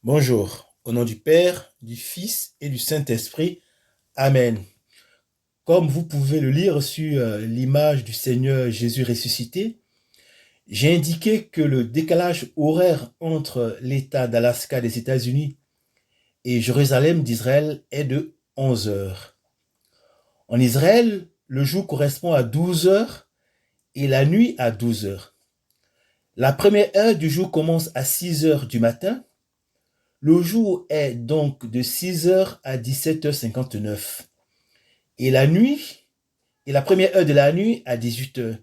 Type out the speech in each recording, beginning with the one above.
Bonjour, au nom du Père, du Fils et du Saint-Esprit. Amen. Comme vous pouvez le lire sur l'image du Seigneur Jésus ressuscité, j'ai indiqué que le décalage horaire entre l'État d'Alaska des États-Unis et Jérusalem d'Israël est de 11 heures. En Israël, le jour correspond à 12 heures et la nuit à 12 heures. La première heure du jour commence à 6 heures du matin. Le jour est donc de 6 heures à 17h59. Et la nuit, et la première heure de la nuit à 18 heures.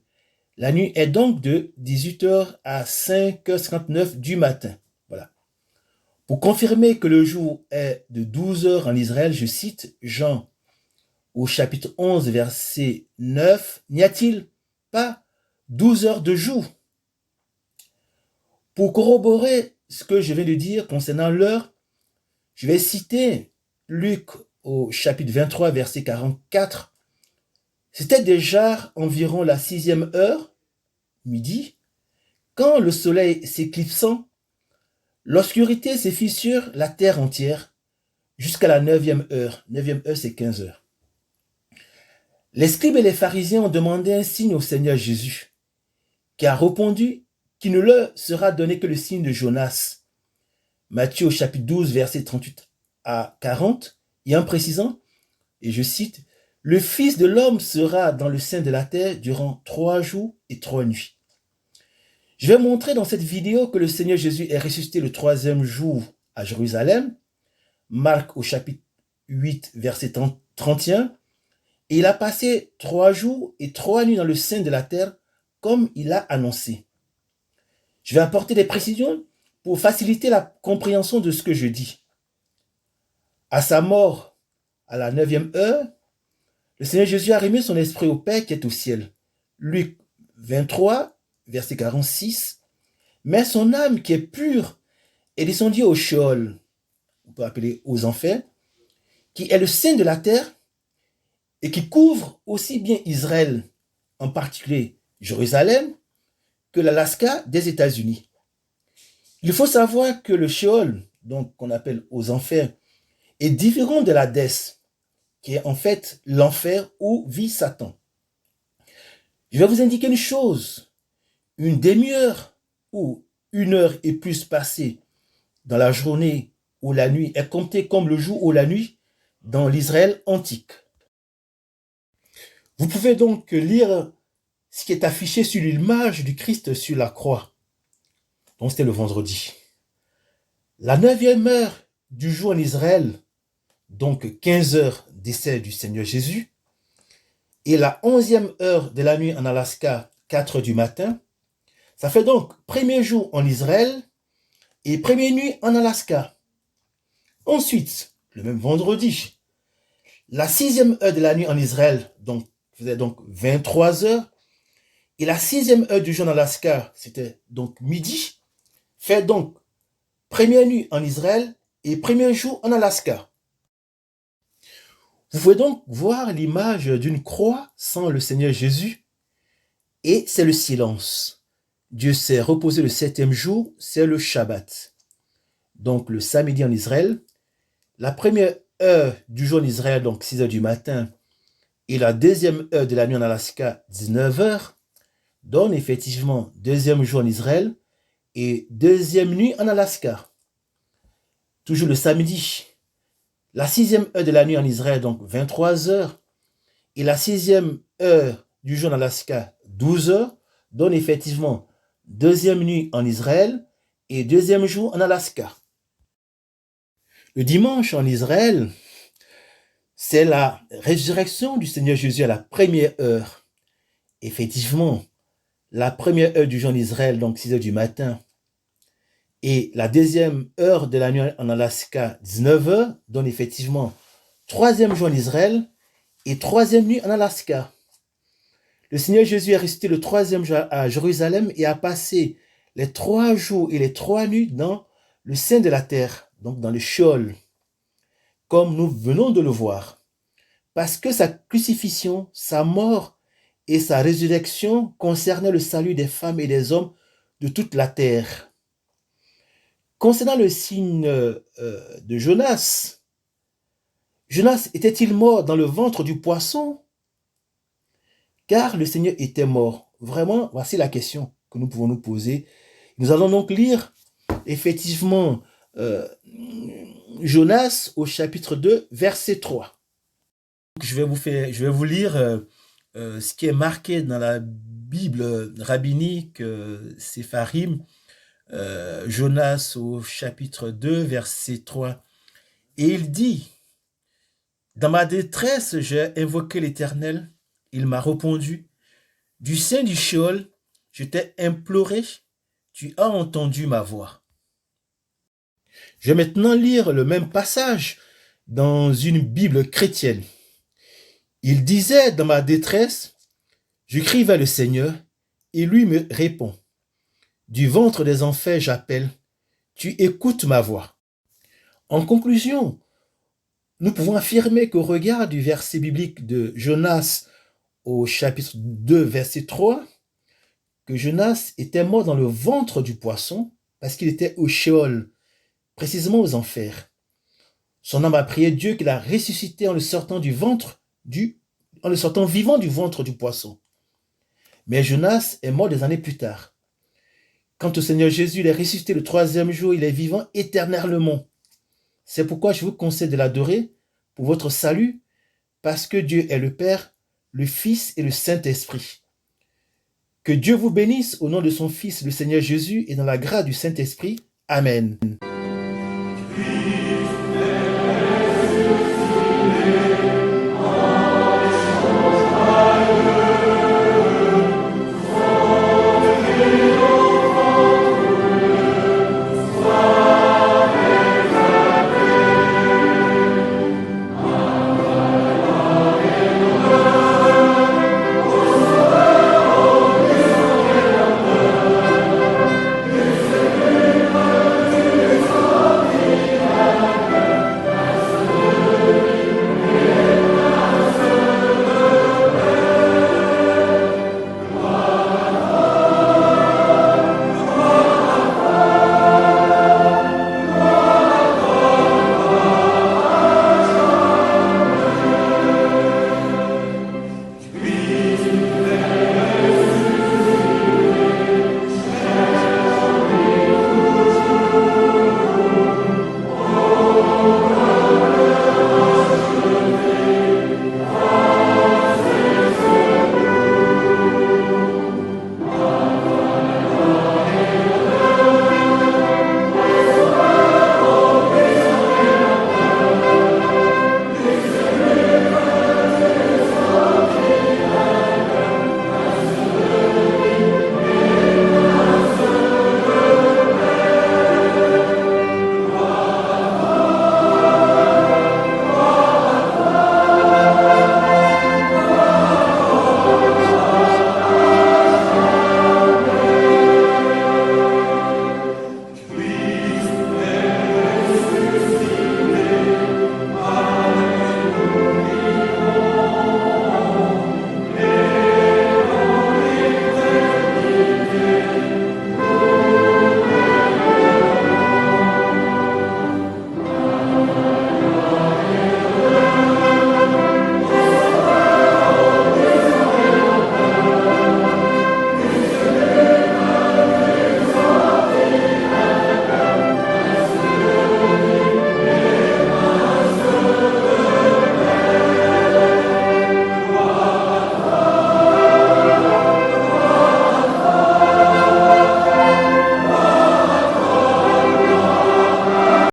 La nuit est donc de 18 heures à 5h59 du matin. Voilà. Pour confirmer que le jour est de 12 heures en Israël, je cite Jean au chapitre 11, verset 9. N'y a-t-il pas 12 heures de jour? Pour corroborer ce que je viens de dire concernant l'heure, je vais citer Luc au chapitre 23, verset 44. C'était déjà environ la 6e heure, midi, quand le soleil s'éclipsant, l'obscurité se fit sur la terre entière jusqu'à la 9e heure. 9e heure, c'est 15 heures. Les scribes et les pharisiens ont demandé un signe au Seigneur Jésus, qui a répondu qu'il ne leur sera donné que le signe de Jonas. Matthieu au chapitre 12, verset 38 à 40, et en précisant, et je cite, « Le Fils de l'homme sera dans le sein de la terre durant 3 jours et 3 nuits. » Je vais montrer dans cette vidéo que le Seigneur Jésus est ressuscité le 3e jour à Jérusalem, Marc au chapitre 8, verset 31, et il a passé 3 jours et 3 nuits dans le sein de la terre, comme il a annoncé. Je vais apporter des précisions pour faciliter la compréhension de ce que je dis. À sa mort, à la 9e heure, le Seigneur Jésus a remis son esprit au Père qui est au ciel. Luc 23, verset 46. Mais son âme qui est pure est descendue au Sheol, on peut appeler aux enfers, qui est le sein de la terre et qui couvre aussi bien Israël, en particulier Jérusalem, que l'Alaska des États-Unis. Il faut savoir que le Sheol, donc qu'on appelle aux enfers, est différent de l'Hadès, qui est en fait l'enfer où vit Satan. Je vais vous indiquer une chose, une demi-heure ou 1 heure et plus passée dans la journée ou la nuit est comptée comme le jour ou la nuit dans l'Israël antique. Vous pouvez donc lire ce qui est affiché sur l'image du Christ sur la croix. Donc c'était le vendredi. La 9e heure du jour en Israël, donc 15 heures décès du Seigneur Jésus, et la 11e heure de la nuit en Alaska, 4 heures du matin. Ça fait donc premier jour en Israël et première nuit en Alaska. Ensuite, le même vendredi, la 6e heure de la nuit en Israël, donc faisait donc 23 heures, et la 6e heure du jour en Alaska, c'était donc midi, fait donc première nuit en Israël et premier jour en Alaska. Vous pouvez donc voir l'image d'une croix sans le Seigneur Jésus, et c'est le silence. Dieu s'est reposé le 7e jour, c'est le Shabbat. Donc le samedi en Israël, la première heure du jour en Israël, donc 6 heures du matin, et la deuxième heure de la nuit en Alaska, 19 heures, donne effectivement deuxième jour en Israël et deuxième nuit en Alaska. Toujours le samedi, la 6e heure de la nuit en Israël, donc 23 heures, et la 6e heure du jour en Alaska, 12 heures, donne effectivement deuxième nuit en Israël et deuxième jour en Alaska. Le dimanche en Israël, c'est la résurrection du Seigneur Jésus à la première heure. Effectivement, la première heure du jour en Israël, donc 6 heures du matin, et la deuxième heure de la nuit en Alaska, 19 heures, donne effectivement troisième jour en Israël et troisième nuit en Alaska. Le Seigneur Jésus est resté le 3e jour à Jérusalem et a passé les 3 jours et les 3 nuits dans le sein de la terre, donc dans le Sheol, comme nous venons de le voir. Parce que sa crucifixion, sa mort et sa résurrection concernaient le salut des femmes et des hommes de toute la terre. Concernant le signe de Jonas, Jonas était-il mort dans le ventre du poisson? Car le Seigneur était mort. Vraiment, voici la question que nous pouvons nous poser. Nous allons donc lire effectivement Jonas au chapitre 2, verset 3. Je vais vous lire ce qui est marqué dans la Bible rabbinique Sépharim, Jonas au chapitre 2, verset 3. Et il dit, « Dans ma détresse, j'ai invoqué l'Éternel, il m'a répondu. Du sein du Sheol, je t'ai imploré, tu as entendu ma voix. » Je vais maintenant lire le même passage dans une Bible chrétienne. Il disait, dans ma détresse, je crie vers le Seigneur, et lui me répond. Du ventre des enfers, j'appelle, tu écoutes ma voix. En conclusion, nous pouvons affirmer qu'au regard du verset biblique de Jonas au chapitre 2, verset 3, que Jonas était mort dans le ventre du poisson parce qu'il était au Sheol, précisément aux enfers. Son âme a prié Dieu qu'il a ressuscité en le sortant en le sortant vivant du ventre du poisson. Mais Jonas est mort des années plus tard. Quant au Seigneur Jésus, il est ressuscité le 3e jour, il est vivant éternellement. C'est pourquoi je vous conseille de l'adorer pour votre salut, parce que Dieu est le Père, le Fils et le Saint-Esprit. Que Dieu vous bénisse au nom de son Fils, le Seigneur Jésus, et dans la grâce du Saint-Esprit. Amen.